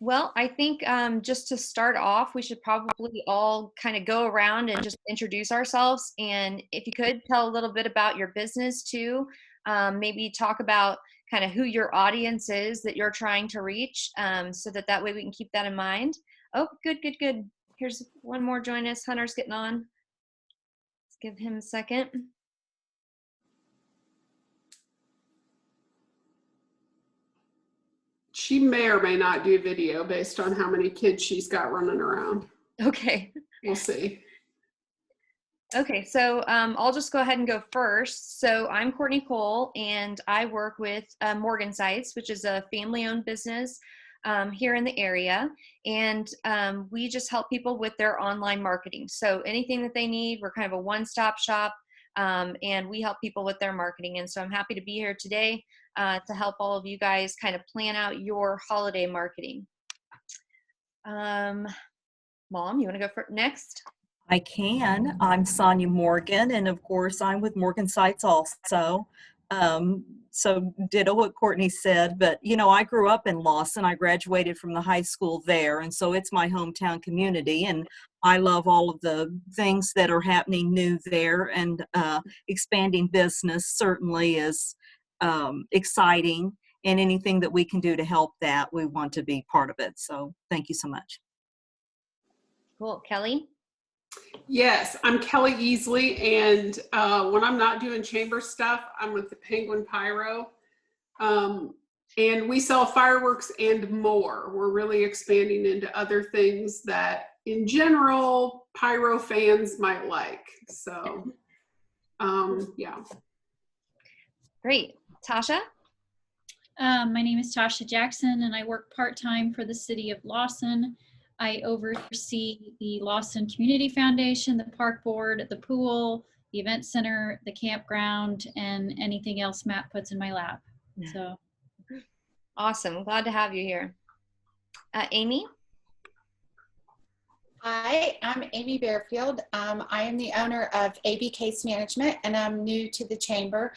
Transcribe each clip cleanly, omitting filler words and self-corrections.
Well, I think just to start off, we should probably all kind of go around and just introduce ourselves. And if you could tell a little bit about your business too, maybe talk about kind of who your audience is that you're trying to reach, so that that way we can keep that in mind. Oh, good, good, good. Here's one more join us. Hunter's getting on. Let's give him a second. She may or may not do video based on how many kids she's got running around. Okay. We'll see. Okay, so I'll just go ahead and go first. So I'm Courtney Cole, and I work with Morgan Sites, which is a family-owned business here in the area. And we just help people with their online marketing. So anything that they need, we're kind of a one-stop shop, and we help people with their marketing. And so I'm happy to be here today to help all of you guys kind of plan out your holiday marketing. Mom, you want to go for next? I can. I'm Sonia Morgan, and of course, I'm with Morgan Sites also. So ditto what Courtney said, but you know, I grew up in Lawson. I graduated from the high school there, and so it's my hometown community, and I love all of the things that are happening new there, and expanding business certainly is exciting, and anything that we can do to help that, we want to be part of it. So thank you so much. Cool. Kelly? Yes, I'm Kelly Easley, and when I'm not doing chamber stuff, I'm with the Penguin Pyro, and we sell fireworks and more. We're really expanding into other things that, in general, pyro fans might like. So, yeah. Great. Tasha? My name is Tasha Jackson, and I work part-time for the city of Lawson. I oversee the Lawson Community Foundation, the park board, the pool, the event center, the campground, and anything else Matt puts in my lap. So, awesome. I'm glad to have you here. Amy? Hi, I'm Amy Bearfield. I am the owner of AB Case Management, and I'm new to the chamber.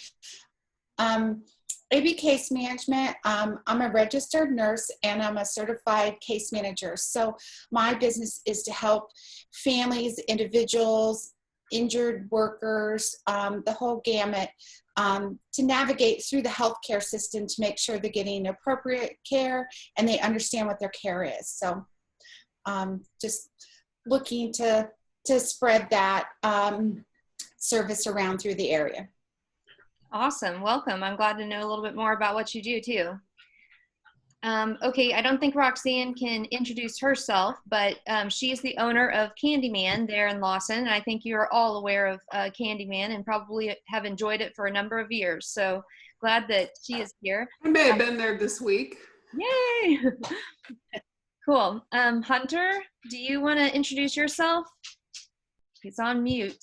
AB Case Management, I'm a registered nurse and I'm a certified case manager. So my business is to help families, individuals, injured workers, the whole gamut, to navigate through the healthcare system to make sure they're getting appropriate care and they understand what their care is. So just looking to spread that service around through the area. Awesome. Welcome. I'm glad to know a little bit more about what you do too. Okay, I don't think Roxanne can introduce herself, but she is the owner of Candyman there in Lawson. And I think you're all aware of Candyman and probably have enjoyed it for a number of years. So glad that she is here. I may have been there this week. Yay! Cool. Hunter, do you want to introduce yourself? He's on mute.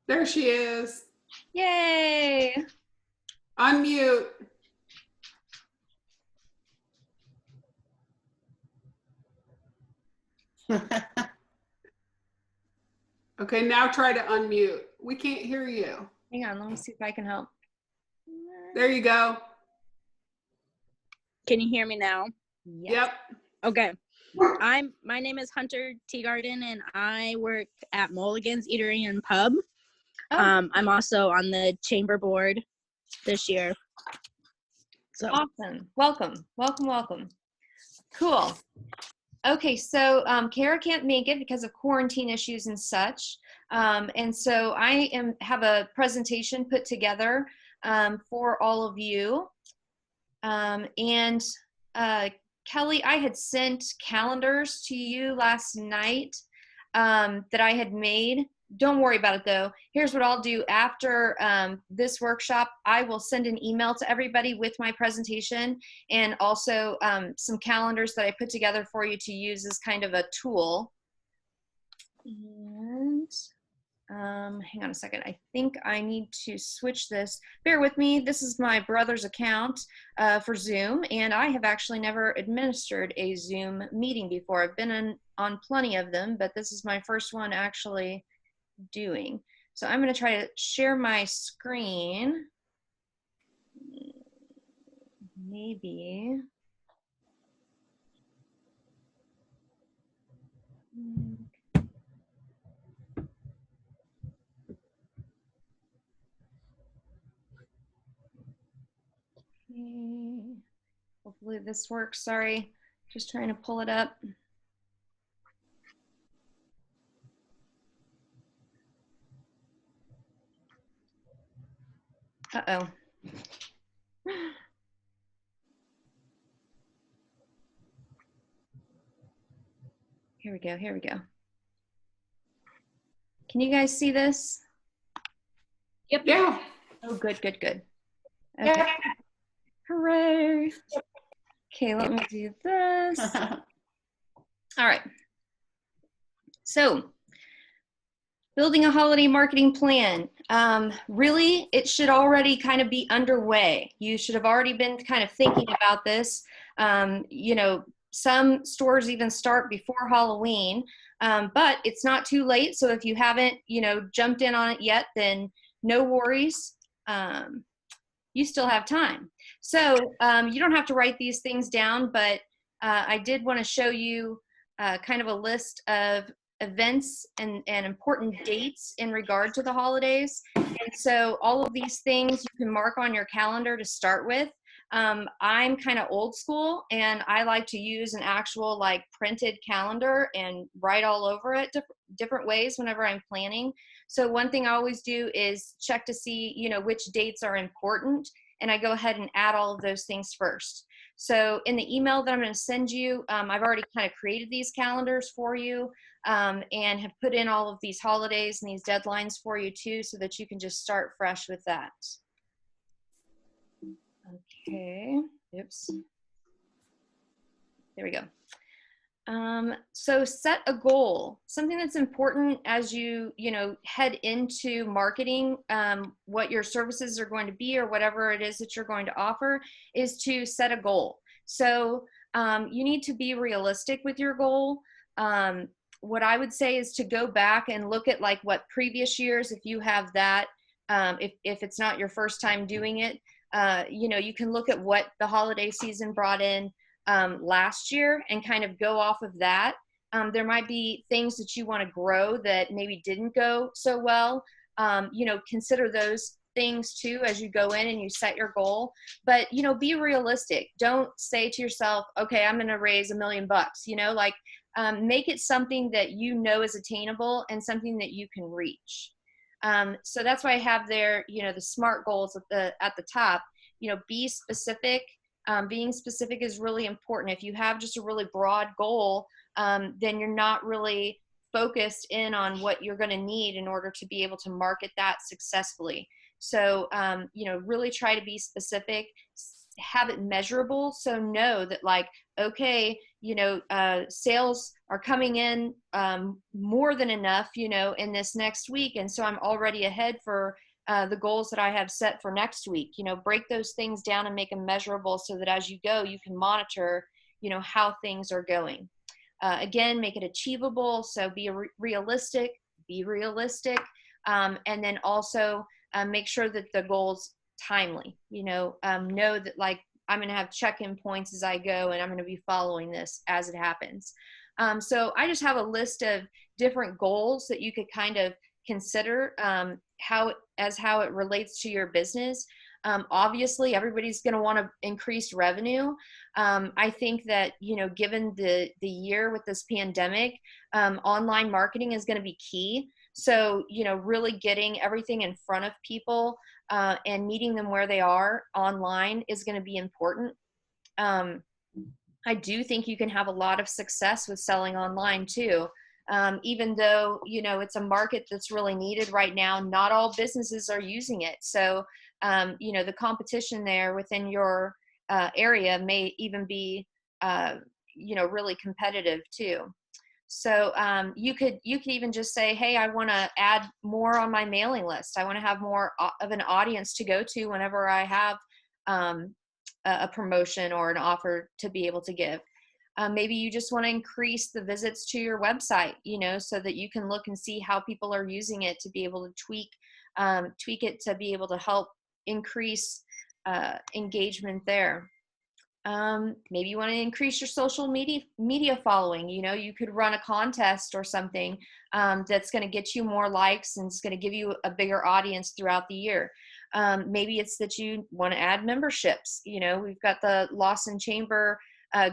There she is. Yay! Unmute. Okay, now try to unmute. We can't hear you. Hang on, let me see if I can help. There you go. Can you hear me now? Yes. Yep. Okay. My name is Hunter Teagarden, and I work at Mulligan's Eatery and Pub. Oh. I'm also on the chamber board this year. So Awesome. Welcome. Welcome, welcome. Cool. Okay, so Kara can't make it because of quarantine issues and such. And so I have a presentation put together for all of you. Kelly, I had sent calendars to you last night that I had made. Don't worry about it though. Here's what I'll do after this workshop. I will send an email to everybody with my presentation and also some calendars that I put together for you to use as kind of a tool. And hang on a second. I think I need to switch this. Bear with me. This is my brother's account for Zoom, and I have actually never administered a Zoom meeting before. I've been on plenty of them, but this is my first one actually doing. So I'm going to try to share my screen. Maybe. Okay. Hopefully this works. Sorry, just trying to pull it up. Uh-oh. Here we go, here we go. Can you guys see this? Yep. Yeah. Oh, good, good, good. Okay. Hooray. Okay, let me do this. All right. So, building a holiday marketing plan. Really, it should already kind of be underway. You should have already been kind of thinking about this. You know, some stores even start before Halloween, but it's not too late. So if you haven't, you know, jumped in on it yet, then no worries. You still have time. So you don't have to write these things down, but I did want to show you kind of a list of events and important dates in regard to the holidays. And so all of these things you can mark on your calendar to start with. I'm kind of old school, and I like to use an actual like printed calendar and write all over it different ways whenever I'm planning. So one thing I always do is check to see, you know, which dates are important, and I go ahead and add all of those things first. So in the email that I'm going to send you, I've already kind of created these calendars for you, and have put in all of these holidays and these deadlines for you too, so that you can just start fresh with that. Okay, oops. There we go. So set a goal, something that's important as you head into marketing, what your services are going to be or whatever it is that you're going to offer, is to set a goal. So you need to be realistic with your goal. What I would say is to go back and look at like what previous years, if you have that, if it's not your first time doing it, you can look at what the holiday season brought in last year and kind of go off of that. There might be things that you want to grow that maybe didn't go so well. Consider those things too as you go in and you set your goal. But, be realistic. Don't say to yourself, okay, I'm going to raise $1 million. Make it something that is attainable and something that you can reach. So that's why I have there, the SMART goals at the top. Be specific. Being specific is really important. If you have just a really broad goal, then you're not really focused in on what you're going to need in order to be able to market that successfully. So, really try to be specific, have it measurable. So know that okay, sales are coming in more than enough, in this next week. And so I'm already ahead for the goals that I have set for next week. Break those things down and make them measurable so that as you go, you can monitor, how things are going. Again, make it achievable. So be realistic, and then also make sure that the goal's timely. Know that I'm going to have check-in points as I go, and I'm going to be following this as it happens. So I just have a list of different goals that you could kind of consider how it relates to your business. Obviously, everybody's going to want to increase revenue. I think that, given the year with this pandemic, online marketing is going to be key. So, really getting everything in front of people and meeting them where they are online is going to be important. I do think you can have a lot of success with selling online too. Even though, it's a market that's really needed right now, not all businesses are using it. So, the competition there within your area may even be, really competitive too. So you could even just say, hey, I want to add more on my mailing list. I want to have more of an audience to go to whenever I have a promotion or an offer to be able to give. Maybe you just want to increase the visits to your website, so that you can look and see how people are using it to be able to tweak it to be able to help increase engagement there. Maybe you want to increase your social media following. You could run a contest or something that's going to get you more likes and it's going to give you a bigger audience throughout the year. Maybe it's that you want to add memberships. We've got the Lawson Chamber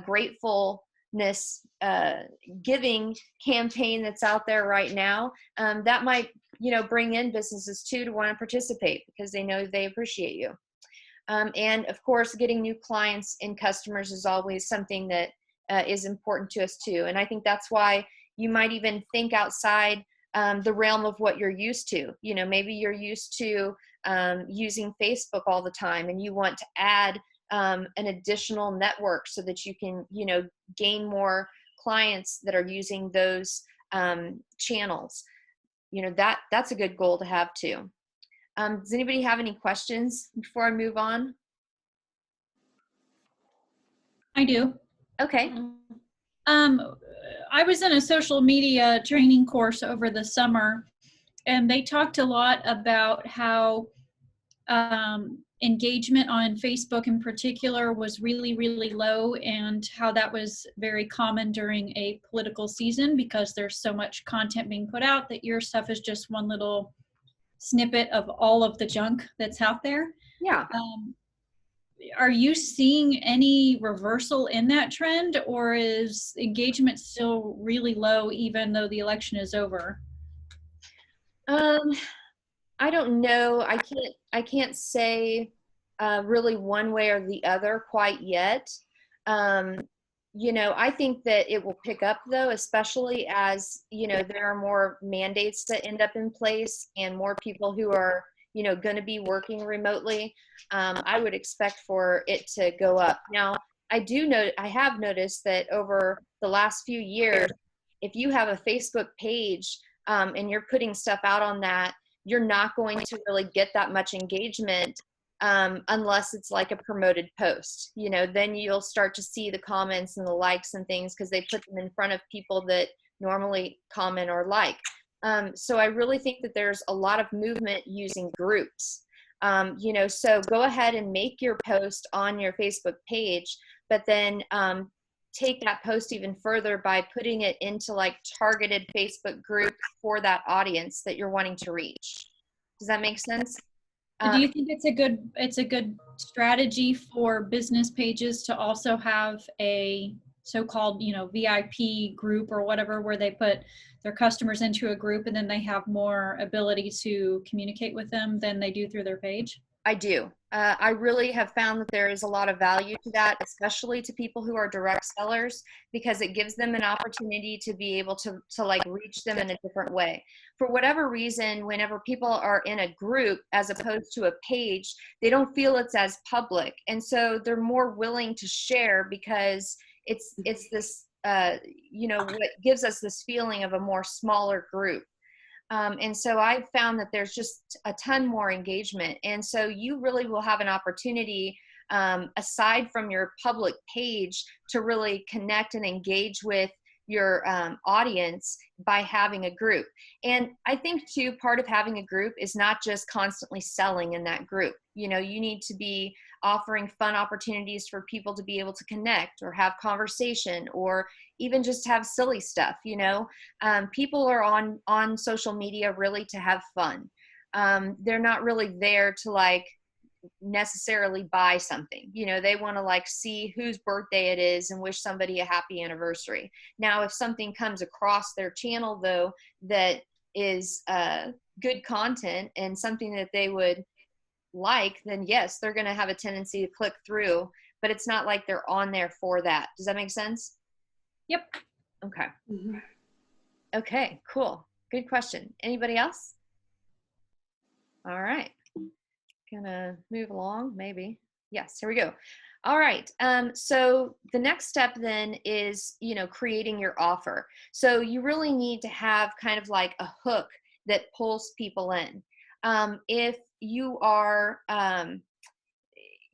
Gratefulness Giving campaign that's out there right now. That might, bring in businesses too to want to participate because they know they appreciate you. And of course, getting new clients and customers is always something that is important to us too. And I think that's why you might even think outside the realm of what you're used to. Maybe you're used to using Facebook all the time and you want to add an additional network so that you can, gain more clients that are using those channels. That's a good goal to have too. Does anybody have any questions before I move on? I do. Okay. I was in a social media training course over the summer, and they talked a lot about how engagement on Facebook in particular was really, really low, and how that was very common during a political season because there's so much content being put out that your stuff is just one little snippet of all of the junk that's out there. Yeah. Are you seeing any reversal in that trend, or is engagement still really low even though the election is over? I don't know. I can't say really one way or the other quite yet. I think that it will pick up though, especially as, there are more mandates that end up in place and more people who are, going to be working remotely. I would expect for it to go up. Now, I have noticed that over the last few years, if you have a Facebook page and you're putting stuff out on that, you're not going to really get that much engagement unless it's like a promoted post. Then you'll start to see the comments and the likes and things because they put them in front of people that normally comment or like. So I really think that there's a lot of movement using groups. So go ahead and make your post on your Facebook page, but then take that post even further by putting it into like targeted Facebook groups for that audience that you're wanting to reach. Does that make sense? Do you think it's a good strategy for business pages to also have a so-called, VIP group or whatever, where they put their customers into a group and then they have more ability to communicate with them than they do through their page? I do. I really have found that there is a lot of value to that, especially to people who are direct sellers, because it gives them an opportunity to be able to like reach them in a different way. For whatever reason, whenever people are in a group as opposed to a page, they don't feel it's as public. And so they're more willing to share because it's this, what gives us this feeling of a more smaller group. And so I've found that there's just a ton more engagement. And so you really will have an opportunity, aside from your public page, to really connect and engage with your audience by having a group. And I think too, part of having a group is not just constantly selling in that group. You need to be offering fun opportunities for people to be able to connect or have conversation or even just have silly stuff. People are on social media really to have fun. They're not really there to like necessarily buy something. They want to like see whose birthday it is and wish somebody a happy anniversary. Now, if something comes across their channel though that is good content and something that they would like, then yes, they're going to have a tendency to click through, but it's not like they're on there for that. Does that make sense? Yep. Okay. Mhm. Okay, cool. Good question. Anybody else? All right. Gonna move along, maybe. Yes, here we go. All right. So the next step then is, creating your offer. So you really need to have kind of like a hook that pulls people in. If you are,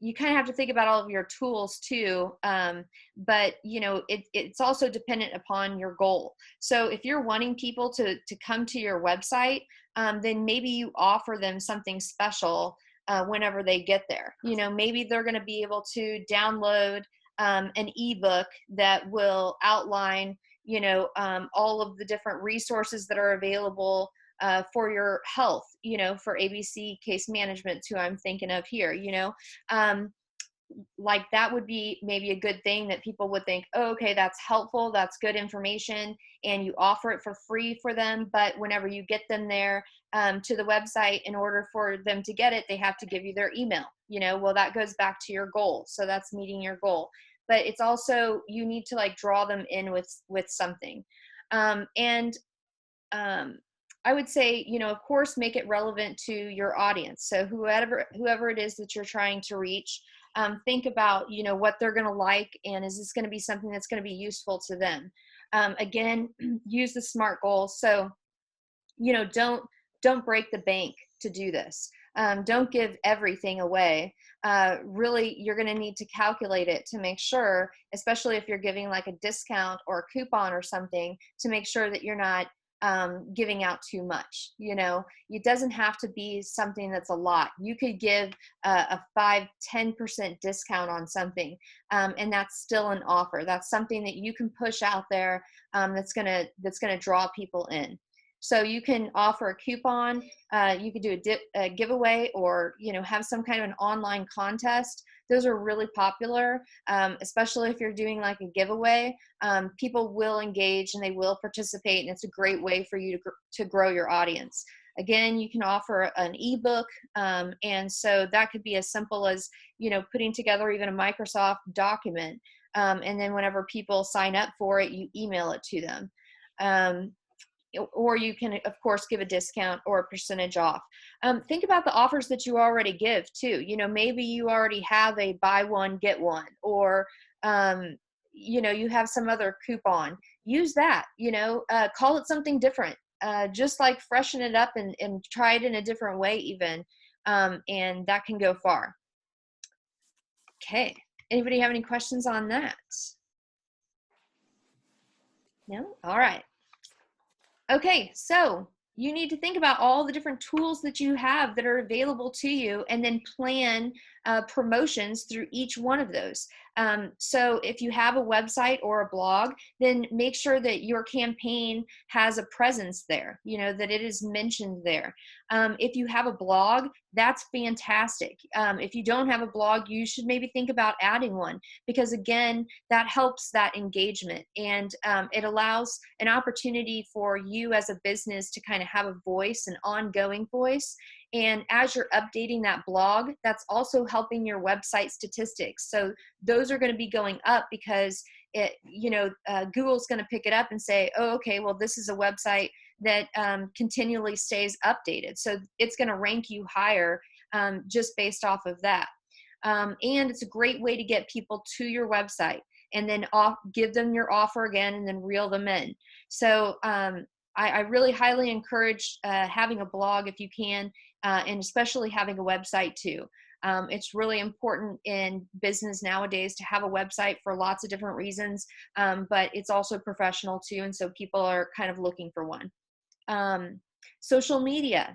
you kind of have to think about all of your tools too, but it's also dependent upon your goal. So if you're wanting people to come to your website, then maybe you offer them something special whenever they get there. Maybe they're going to be able to download an ebook that will outline, all of the different resources that are available for your health, for ABC Case Management, who I'm thinking of here, like that would be maybe a good thing that people would think, oh, okay, that's helpful, that's good information, and you offer it for free for them. But whenever you get them there to the website, in order for them to get it, they have to give you their email. Well, that goes back to your goal, so that's meeting your goal. But it's also, you need to like draw them in with something. And I would say, of course, make it relevant to your audience. So whoever it is that you're trying to reach, think about, what they're going to like, and is this going to be something that's going to be useful to them? Again, use the SMART goals. So, don't break the bank to do this. Don't give everything away. Really, you're going to need to calculate it to make sure, especially if you're giving like a discount or a coupon or something, to make sure that you're not giving out too much. It doesn't have to be something that's a lot. You could give a 5-10% discount on something, and that's still an offer. That's something that you can push out there, that's gonna draw people in. So you can offer a coupon, you could do a giveaway, or have some kind of an online contest. Those are really popular, especially if you're doing like a giveaway. People will engage and they will participate, and it's a great way for you to grow your audience. Again, you can offer an ebook, and so that could be as simple as putting together even a Microsoft document, and then whenever people sign up for it, you email it to them. Or you can, of course, give a discount or a percentage off. Think about the offers that you already give too. Maybe you already have a buy one, get one, or, you have some other coupon. Use that, call it something different. Just like freshen it up and try it in a different way even. And that can go far. Okay. Anybody have any questions on that? No? All right. Okay, so you need to think about all the different tools that you have that are available to you, and then plan promotions through each one of those. So if you have a website or a blog, then make sure that your campaign has a presence there, that it is mentioned there. If you have a blog, that's fantastic. If you don't have a blog, you should maybe think about adding one, because again, that helps that engagement, and it allows an opportunity for you as a business to kind of have a voice, an ongoing voice. And as you're updating that blog, that's also helping your website statistics. So those are going to be going up because Google's going to pick it up and say, oh, okay, well, this is a website that continually stays updated. So it's going to rank you higher just based off of that. And it's a great way to get people to your website, and then give them your offer again, and then reel them in. So I really highly encourage having a blog if you can, and especially having a website too. It's really important in business nowadays to have a website for lots of different reasons, but it's also professional too, and so people are kind of looking for one. Social media,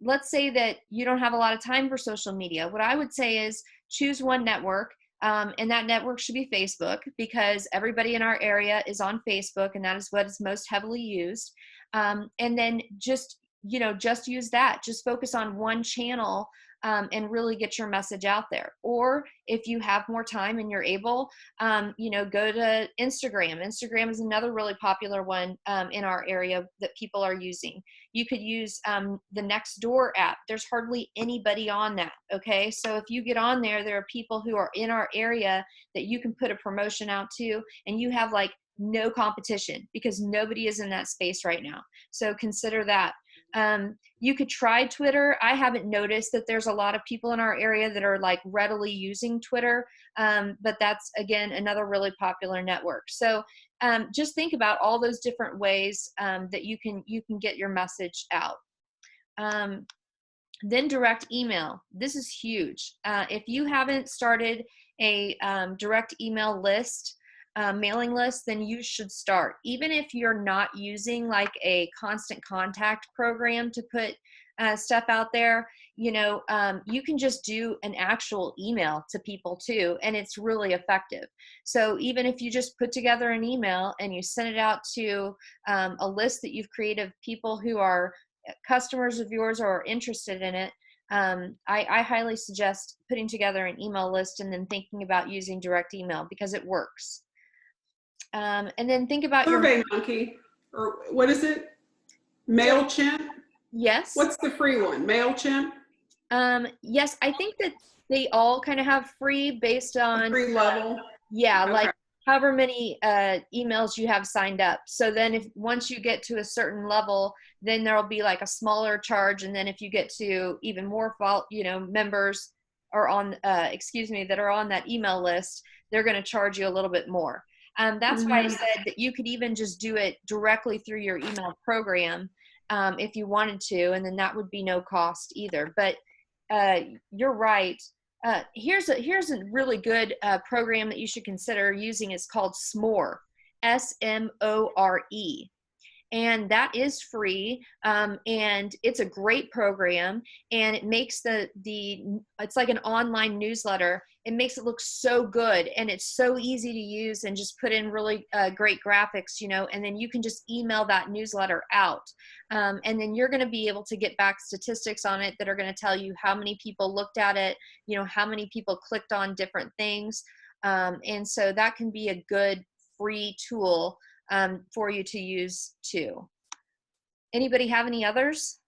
let's say that you don't have a lot of time for social media. What I would say is choose one network, and that network should be Facebook, because everybody in our area is on Facebook, and that is what is most heavily used. And then just use that. Just focus on one channel, and really get your message out there. Or if you have more time and you're able, go to Instagram. Instagram is another really popular one in our area that people are using. You could use the Nextdoor app. There's hardly anybody on that, okay? So if you get on there, there are people who are in our area that you can put a promotion out to, and you have like no competition, because nobody is in that space right now. So consider that. You could try Twitter. I haven't noticed that there's a lot of people in our area that are like readily using Twitter, but that's again another really popular network. So just think about all those different ways that you can get your message out. Then direct email. This is huge. If you haven't started a direct email list, mailing list, then you should start. Even if you're not using like a constant contact program to put stuff out there, you know, you can just do an actual email to people too, and it's really effective. So even if you just put together an email and you send it out to a list that you've created of people who are customers of yours or are interested in it, I highly suggest putting together an email list and then thinking about using direct email because it works. And then think about Survey Monkey, or what is it? MailChimp? Yes. What's the free one? MailChimp? Yes, I think that they all kind of have free based on Free level? yeah, Okay. like however many emails you have signed up. So then if once you get to a certain level, then there'll be like a smaller charge. And then if you get to even more members are on, that are on that email list, they're going to charge you a little bit more. That's why I said that you could even just do it directly through your email program if you wanted to, and then that would be no cost either. But you're right. Here's a really good program that you should consider using. It's called Smore, S-M-O-R-E. And that is free, and it's a great program, and it makes it's like an online newsletter. It makes it look so good, and it's so easy to use, and just put in really great graphics, you know, and then you can just email that newsletter out. And then you're going to be able to get back statistics on it that are going to tell you how many people looked at it, you know, how many people clicked on different things. And so that can be a good free tool for you to use too. Anybody have any others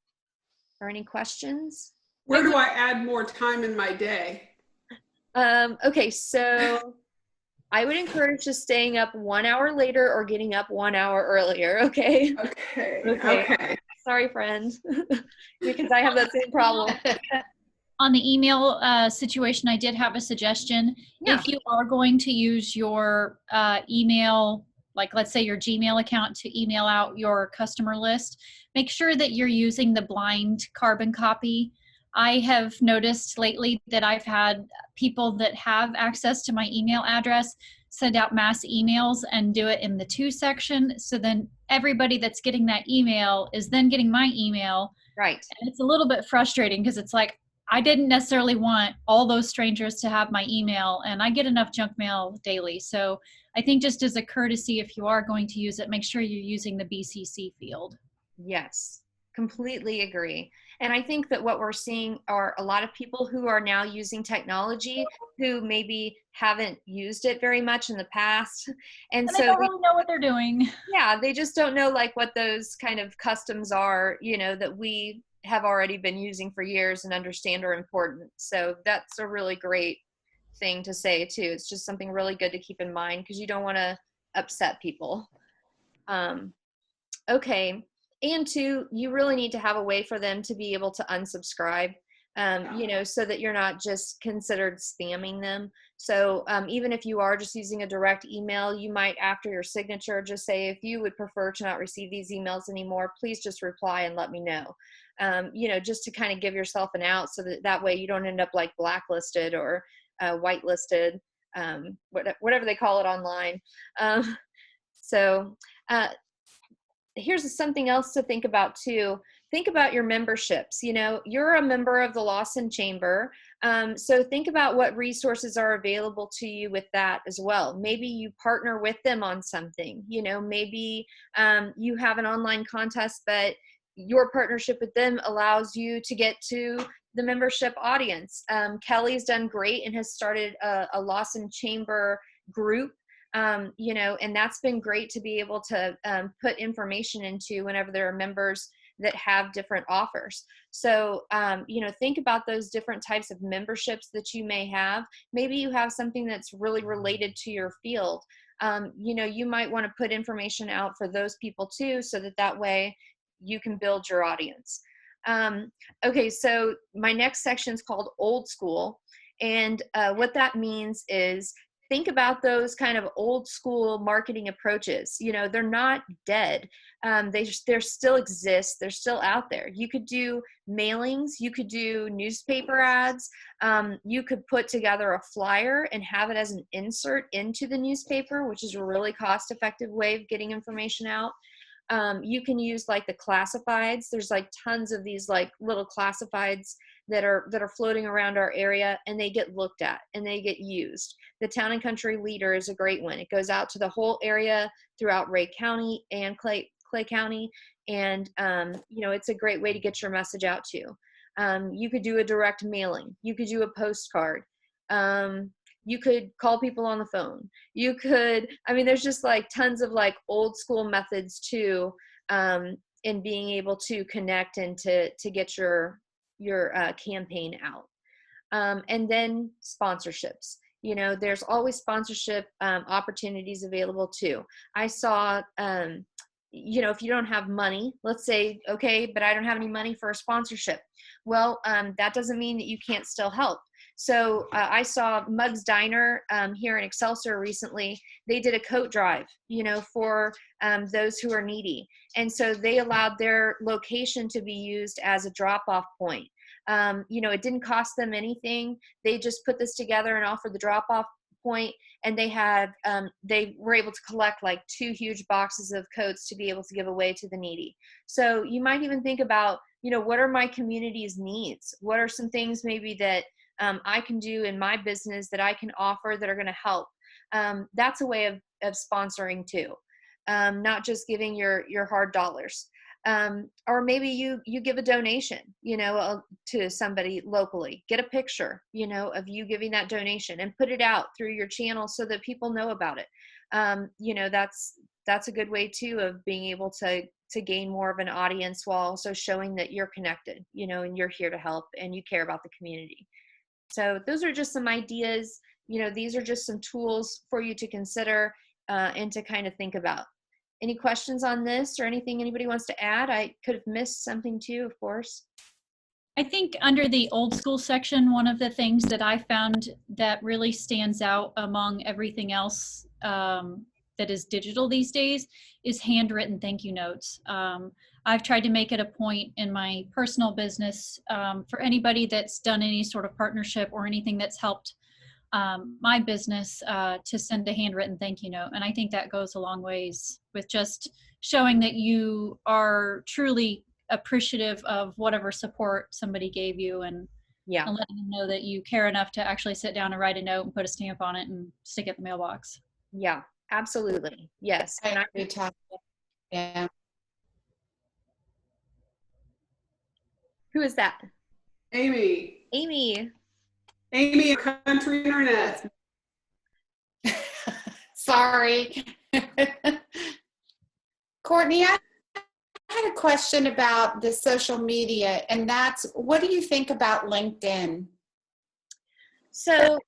or any questions? Where do I add more time in my day? Okay, so I would encourage just staying up 1 hour later or getting up 1 hour earlier. Okay. Okay. Sorry, friend, because I have that same problem. On the email situation, I did have a suggestion. Yeah. If you are going to use your email, like let's say your Gmail account, to email out your customer list, make sure that you're using the blind carbon copy. I have noticed lately that I've had people that have access to my email address send out mass emails and do it in the to section. So then everybody that's getting that email is then getting my email. Right. And it's a little bit frustrating because it's like, I didn't necessarily want all those strangers to have my email, and I get enough junk mail daily. So I think just as a courtesy, if you are going to use it, make sure you're using the BCC field. Yes, completely agree. And I think that what we're seeing are a lot of people who are now using technology who maybe haven't used it very much in the past. And so they don't really know what they're doing. Yeah, they just don't know like what those kind of customs are, you know, that we have already been using for years and understand are important. So that's a really great thing to say too. It's just something really good to keep in mind because you don't want to upset people. Okay. And two, you really need to have a way for them to be able to unsubscribe, you know, so that you're not just considered spamming them. So even if you are just using a direct email, you might, after your signature, just say, if you would prefer to not receive these emails anymore, please just reply and let me know. You know, just to kind of give yourself an out so that way you don't end up like blacklisted or whitelisted, whatever they call it online. Here's something else to think about too. Think about your memberships. You know, you're a member of the Lawson Chamber. So think about what resources are available to you with that as well. Maybe you partner with them on something, you know, maybe you have an online contest, but your partnership with them allows you to get to the membership audience. Kelly's done great and has started a Lawson Chamber group. You know, and that's been great to be able to put information into whenever there are members that have different offers. So, you know, think about those different types of memberships that you may have. Maybe you have something that's really related to your field. You know, you might want to put information out for those people too, so that way you can build your audience. Okay, so my next section is called Old School. And what that means is think about those kind of old school marketing approaches. You know, they're not dead. They still exist. They're still out there. You could do mailings. You could do newspaper ads. You could put together a flyer and have it as an insert into the newspaper, which is a really cost-effective way of getting information out. You can use like the classifieds. There's like tons of these like little classifieds that are floating around our area, and they get looked at and they get used. The Town and Country Leader is a great one. It goes out to the whole area throughout Ray County and Clay County, and it's a great way to get your message out to. You could do a direct mailing. You could do a postcard. You could call people on the phone. You could, there's just like tons of like old school methods too, in being able to connect and to get your campaign out. And then sponsorships. There's always sponsorship opportunities available too. I saw, if you don't have money, let's say, okay, but I don't have any money for a sponsorship. Well, that doesn't mean that you can't still help. So I saw Muggs Diner here in Excelsior recently. They did a coat drive, for those who are needy. And so they allowed their location to be used as a drop-off point. It didn't cost them anything. They just put this together and offered the drop-off point, and they were able to collect like 2 huge boxes of coats to be able to give away to the needy. So you might even think about, what are my community's needs? What are some things maybe that I can do in my business that I can offer that are going to help? That's a way of sponsoring too, not just giving your hard dollars. Or maybe you give a donation, to somebody locally. Get a picture, of you giving that donation and put it out through your channel so that people know about it. That's a good way too of being able to gain more of an audience while also showing that you're connected, and you're here to help and you care about the community. So those are just some ideas. These are just some tools for you to consider and to kind of think about. Any questions on this or anything anybody wants to add? I could have missed something too, of course. I think under the old school section, one of the things that I found that really stands out among everything else that is digital these days is handwritten thank you notes. I've tried to make it a point in my personal business for anybody that's done any sort of partnership or anything that's helped my business to send a handwritten thank you note. And I think that goes a long ways with just showing that you are truly appreciative of whatever support somebody gave you, and letting them know that you care enough to actually sit down and write a note and put a stamp on it and stick it in the mailbox. Yeah, absolutely. Yes. I agree, Tasha. Yeah. Who is that? Amy. Amy, Country Internet. Sorry. Courtney, I had a question about the social media, and that's, what do you think about LinkedIn? So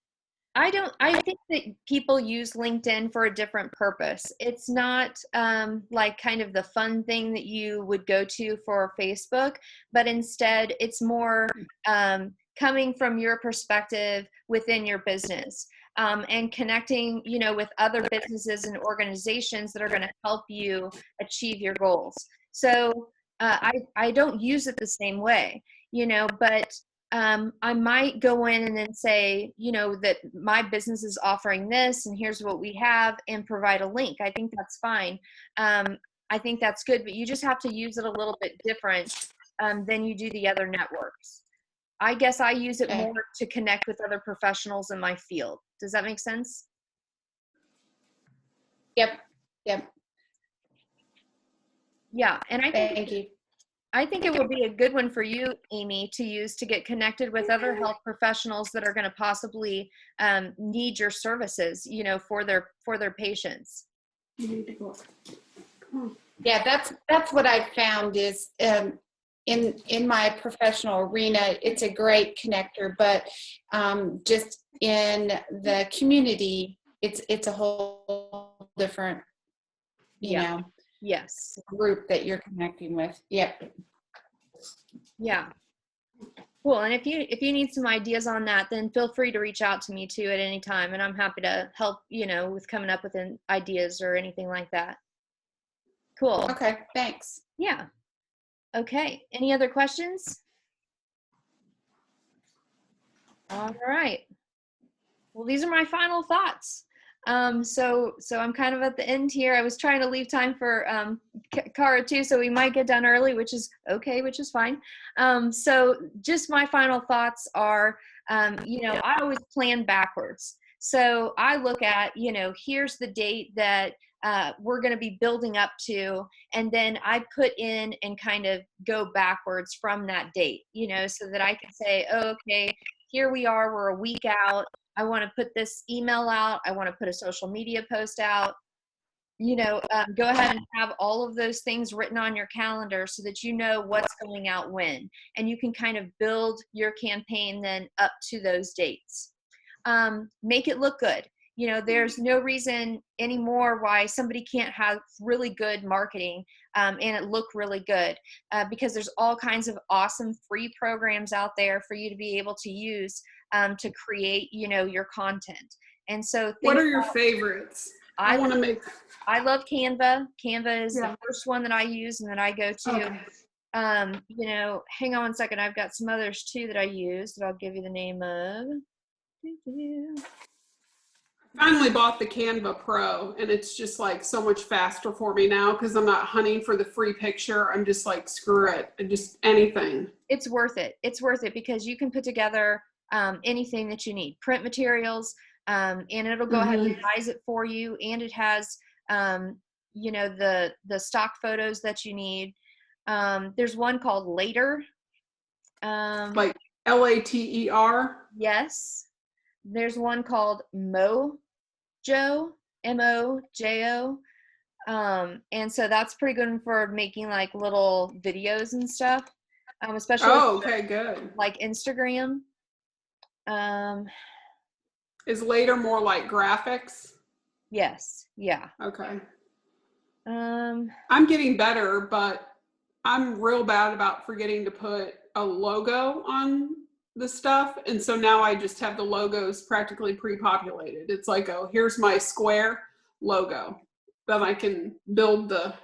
I think that people use LinkedIn for a different purpose. It's not like kind of the fun thing that you would go to for Facebook, but instead it's more coming from your perspective within your business, and connecting, with other businesses and organizations that are going to help you achieve your goals. So I don't use it the same way, but I might go in and then say, that my business is offering this and here's what we have, and provide a link. I think that's fine. I think that's good, but you just have to use it a little bit different than you do the other networks. I guess I use it more to connect with other professionals in my field. Does that make sense? Yep. Yeah, and Thank you. I think it will be a good one for you, Amy, to use to get connected with other health professionals that are going to possibly need your services, for their patients. You need to go. Come on. Yeah, that's what I've found is in my professional arena, it's a great connector, but just in the community, it's a whole different, Yes. group that you're connecting with. Yep. Yeah. Cool. And if you need some ideas on that, then feel free to reach out to me too at any time, and I'm happy to help, with coming up with ideas or anything like that. Cool. Okay, thanks. Yeah. Okay. Any other questions? All right. Well, these are my final thoughts. So I'm kind of at the end here. I was trying to leave time for Cara too, so we might get done early, which is okay, which is fine. So just my final thoughts are, I always plan backwards. So I look at, here's the date that we're going to be building up to, and then I put in and kind of go backwards from that date, so that I can say, oh, okay, here we are, we're a week out. I want to put this email out. I want to put a social media post out. Go ahead and have all of those things written on your calendar so that you know what's going out when. And you can kind of build your campaign then up to those dates. Make it look good. There's no reason anymore why somebody can't have really good marketing and it look really good because there's all kinds of awesome free programs out there for you to be able to use to create, your content. And so what are your favorites? I want to make. I love Canva. Canva is the first one that I use and that I go to. Okay. Hang on one second. I've got some others too that I use that I'll give you the name of. Finally bought the Canva Pro, and it's just like so much faster for me now because I'm not hunting for the free picture. I'm just like, screw it, and just anything. It's worth it. It's worth it because you can put together anything that you need, print materials, and it'll go ahead and size it for you. And it has, the stock photos that you need. There's one called Later. Like LATER? Yes. There's one called Mojo, MOJO. And so that's pretty good for making like little videos and stuff, especially okay, good. like Instagram. Is Later more like graphics? Yes. Yeah. Okay. I'm getting better, but I'm real bad about forgetting to put a logo on the stuff. And so now I just have the logos practically pre-populated. It's like, oh, here's my square logo. Then I can build the.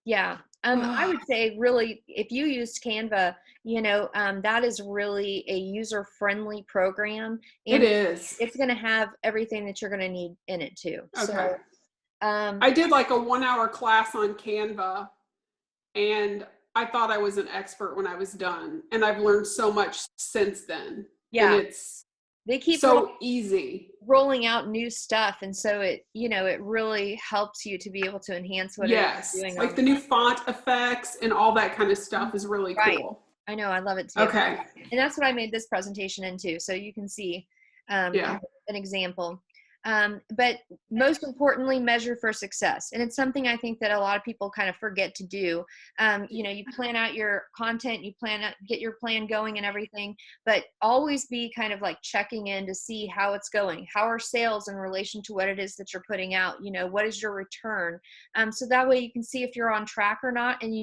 Yeah. I would say really, if you used Canva, that is really a user-friendly program. And it is. It's going to have everything that you're going to need in it too. Okay. So, I did like a 1-hour class on Canva, and I thought I was an expert when I was done. And I've learned so much since then. Yeah. And they keep so easy rolling out new stuff, and so it really helps you to be able to enhance what yes it is doing. Like the new font effects and all that kind of stuff is really cool. I know, I love it too. Okay. And that's what I made this presentation into, so you can see an example. But most importantly, measure for success. And it's something I think that a lot of people kind of forget to do. You plan out your content, get your plan going and everything, but always be kind of like checking in to see how it's going. How are sales in relation to what it is that you're putting out? What is your return? So that way you can see if you're on track or not, and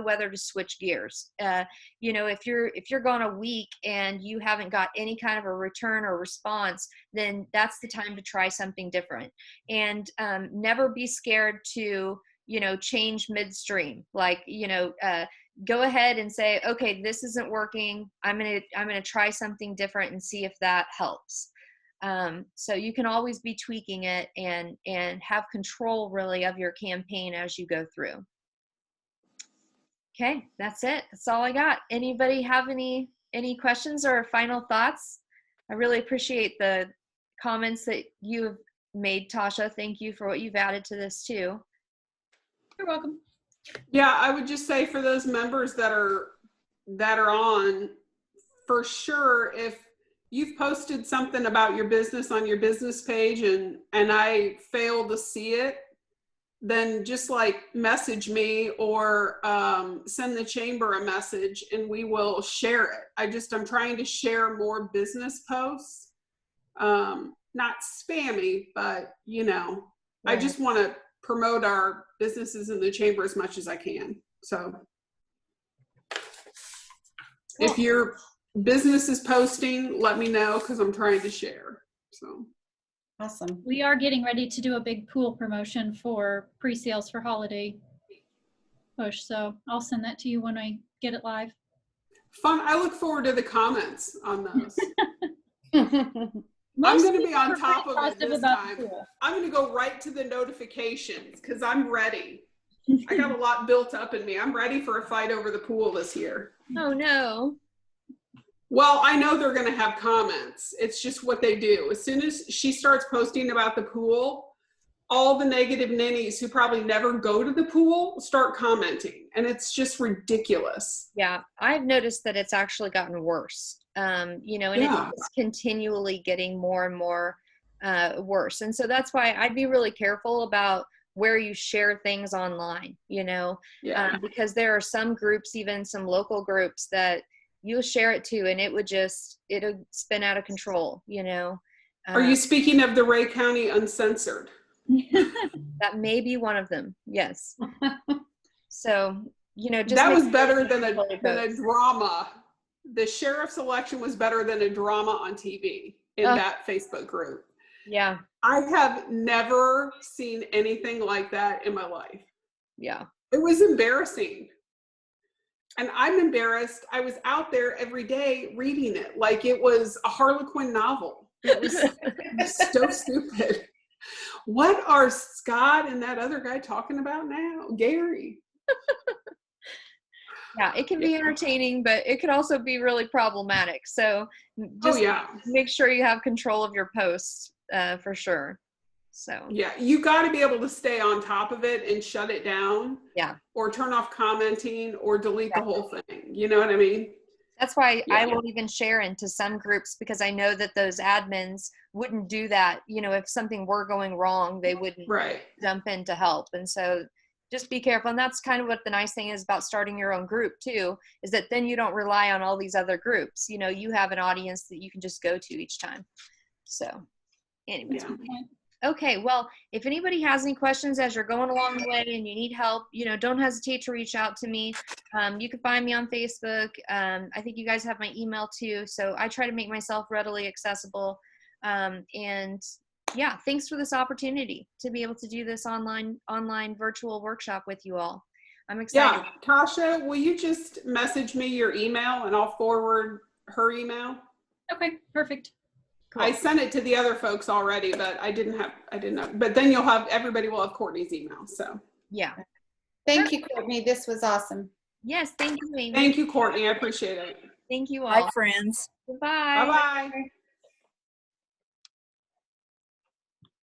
whether to switch gears. If you're gone a week and you haven't got any kind of a return or response, then that's the time to try something different. And never be scared to change midstream. Like go ahead and say, okay, this isn't working, I'm gonna try something different and see if that helps. So you can always be tweaking it and have control really of your campaign as you go through. Okay, that's it. That's all I got. Anybody have any questions or final thoughts? I really appreciate the comments that you have made, Tasha. Thank you for what you've added to this too. You're welcome. Yeah, I would just say for those members that are on, for sure, if you've posted something about your business on your business page and I fail to see it, then just like message me or send the chamber a message and we will share it. I'm trying to share more business posts. Not spammy, but Right. I just want to promote our businesses in the chamber as much as I can. So if your business is posting, let me know because I'm trying to share. So Awesome. We are getting ready to do a big pool promotion for pre-sales for holiday push. So I'll send that to you when I get it live. Fun. I look forward to the comments on those. I'm Most going to be people on are top pretty of it positive this about the time. pool. I'm going to go right to the notifications because I'm ready. I got a lot built up in me. I'm ready for a fight over the pool this year. Oh no. Well, I know they're going to have comments. It's just what they do. As soon as she starts posting about the pool, all the negative ninnies who probably never go to the pool start commenting. And it's just ridiculous. Yeah, I've noticed that it's actually gotten worse. You know, and Yeah. it's continually getting more and more worse. And so that's why I'd be really careful about where you share things online, you know, Yeah. because there are some groups, even some local groups, that you'll share it to and it'll spin out of control, you know. Are you speaking of the Ray County Uncensored? That may be one of them. Yes. So, you know, just That make was sure better you than control your a posts. drama. The sheriff's election was better than a drama on TV in that Facebook group. Yeah. I have never seen anything like that in my life. Yeah. It was embarrassing. And I'm embarrassed. I was out there every day reading it like it was a Harlequin novel. It was so stupid. What are Scott and that other guy talking about now? Gary. Yeah, it can be entertaining, but it could also be really problematic. So just make sure you have control of your posts for sure. So yeah, you got to be able to stay on top of it and shut it down. Yeah. Or turn off commenting or delete the whole thing. You know what I mean? That's why I won't even share into some groups because I know that those admins wouldn't do that. You know, if something were going wrong, they wouldn't jump in to help. And so just be careful. And that's kind of what the nice thing is about starting your own group too, is that then you don't rely on all these other groups. You know, you have an audience that you can just go to each time. So anyways. Yeah. Okay, well, if anybody has any questions as you're going along the way and you need help, you know, don't hesitate to reach out to me. You can find me on Facebook. I think you guys have my email too. So I try to make myself readily accessible. And yeah, thanks for this opportunity to be able to do this online virtual workshop with you all. I'm excited. Yeah, Tasha, will you just message me your email and I'll forward her email? Okay, perfect. Cool. I sent it to the other folks already, but I didn't know. But then everybody will have Courtney's email. So yeah. Thank you, Courtney. This was awesome. Yes, thank you, Amy. Thank you, Courtney. I appreciate it. All. Thank you all. Bye, friends. Goodbye. Bye-bye.